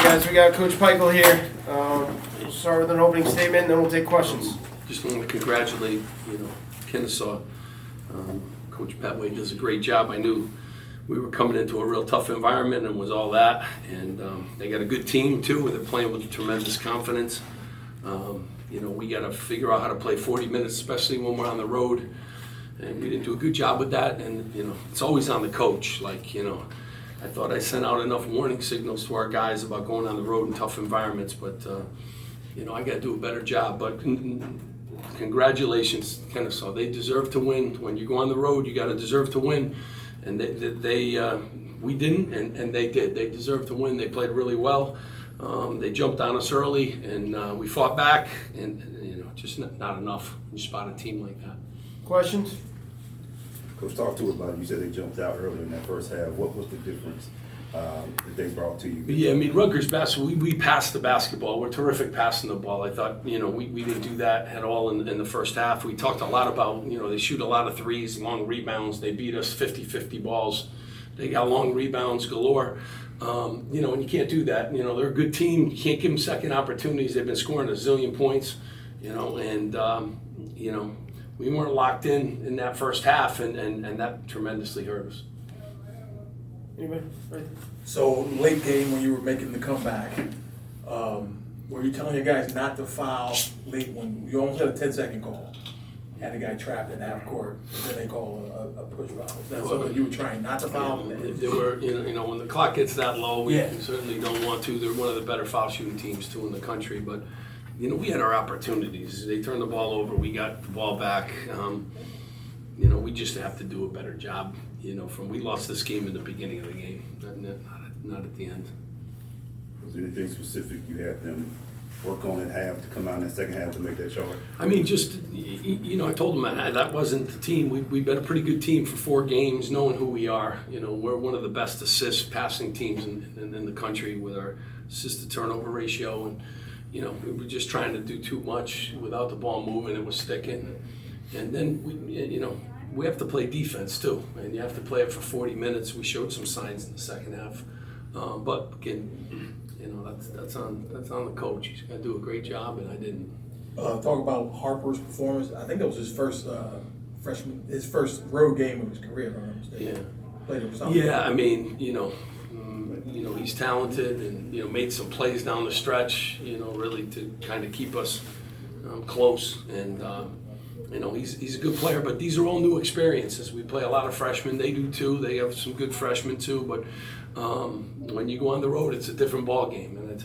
guys, we got Coach Pikiell here. We'll start with an opening statement, and then we'll take questions. Just want to congratulate, Kennesaw. Coach Petway does a great job. I knew we were coming into a real tough environment and was all that. And they got a good team too. They're playing with tremendous confidence. We got to figure out how to play 40 minutes, especially when we're on the road. And we didn't do a good job with that. And it's always on the coach. I thought I sent out enough warning signals to our guys about going on the road in tough environments, but I got to do a better job. But congratulations, Kennesaw. They deserve to win. When you go on the road, you got to deserve to win, and we didn't, and they did. They deserved to win. They played really well. They jumped on us early, and we fought back, and just not enough. You spot a team like that. Questions? Coach, talk to us about it. You said they jumped out earlier in that first half. What was the difference that they brought to you? Yeah, Rutgers basketball, we passed the basketball. We're terrific passing the ball. I thought, we didn't do that at all in the first half. We talked a lot about, they shoot a lot of threes, long rebounds. They beat us 50-50 balls. They got long rebounds galore. And you can't do that. They're a good team. You can't give them second opportunities. They've been scoring a zillion points, we weren't locked in that first half, and that tremendously hurt us. Anybody? Right. So late game when you were making the comeback, were you telling your guys not to foul late when you almost had a 10-second call? Had a guy trapped in half court, and then they call a push foul. Is that something you were trying not to foul? They were, when the clock gets that low, we Yeah. certainly don't want to. They're one of the better foul shooting teams too in the country, but we had our opportunities. They turned the ball over. We got the ball back. We just have to do a better job. We lost this game in the beginning of the game, not at the end. Was there anything specific you had them work on at half to come out in the second half to make that shot? I told them that wasn't the team. We've been a pretty good team for 4 games, knowing who we are. We're one of the best assist passing teams in the country with our assist to turnover ratio, and we were just trying to do too much without the ball moving. It was sticking. And then, we have to play defense too. And you have to play it for 40 minutes. We showed some signs in the second half. But again, that's on the coach. He's got to do a great job, and I didn't. Talk about Harper's performance. I think that was his first first road game of his career, if I'm not mistaken. Yeah. Played him something. Yeah, he's talented and made some plays down the stretch. Really to kind of keep us close. And he's a good player. But these are all new experiences. We play a lot of freshmen. They do too. They have some good freshmen too. But when you go on the road, it's a different ball game. And I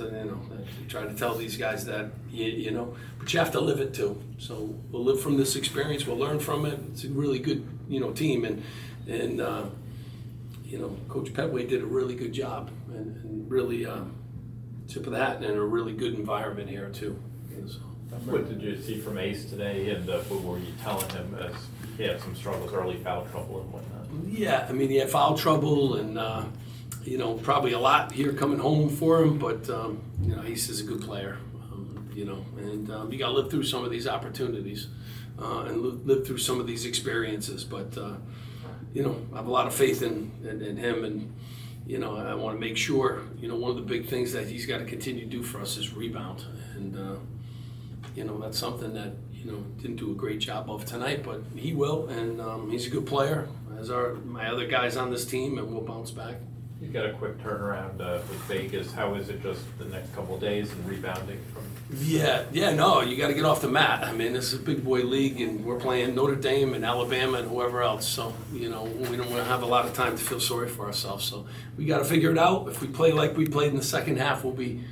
try to tell these guys that but you have to live it too. So we'll live from this experience. We'll learn from it. It's a really good team and Coach Petway did a really good job and really tip of the hat, and a really good environment here too. So. What did you see from Ace today, and what were you telling him as he had some struggles, early foul trouble and whatnot? Yeah, he had foul trouble and probably a lot here coming home for him, but Ace is a good player, and you got to live through some of these opportunities and live through some of these experiences, but I have a lot of faith in him, and I want to make sure one of the big things that he's got to continue to do for us is rebound, and that's something that didn't do a great job of tonight, but he will, and he's a good player, as are my other guys on this team, and we'll bounce back. You got a quick turnaround with Vegas. How is it just the next couple of days and rebounding from? No, you got to get off the mat. This is a big boy league, and we're playing Notre Dame and Alabama and whoever else. So, we don't want to have a lot of time to feel sorry for ourselves. So we got to figure it out. If we play like we played in the second half, we'll be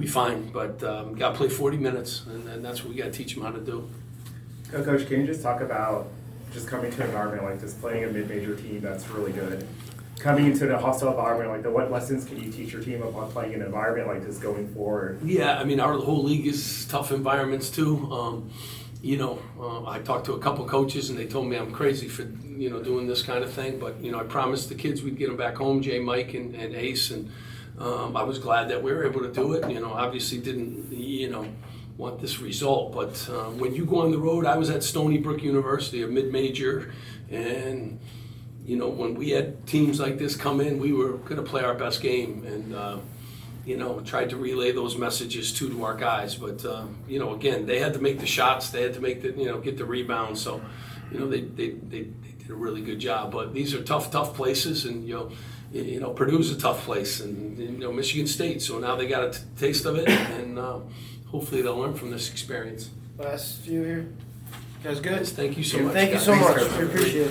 fine. But we got to play 40 minutes, and that's what we got to teach them how to do. Coach, can you just talk about just coming to an environment like this, playing a mid-major team that's really good, coming into a hostile environment like that? What lessons can you teach your team about playing in an environment like this going forward? Yeah, our whole league is tough environments too. I talked to a couple coaches and they told me I'm crazy for doing this kind of thing, but I promised the kids we'd get them back home, Jay, Mike, and Ace, and I was glad that we were able to do it. Obviously didn't want this result, but when you go on the road, I was at Stony Brook University, a mid-major, and when we had teams like this come in, we were going to play our best game, and tried to relay those messages to our guys. But, again, they had to make the shots. They had to make get the rebounds. So, they did a really good job. But these are tough places. And, Purdue's a tough place. And, Michigan State. So now they got a taste of it. And hopefully they'll learn from this experience. Last few here. You guys good? Guys, thank you so much. Thank you guys. so much. Thanks, We appreciate it.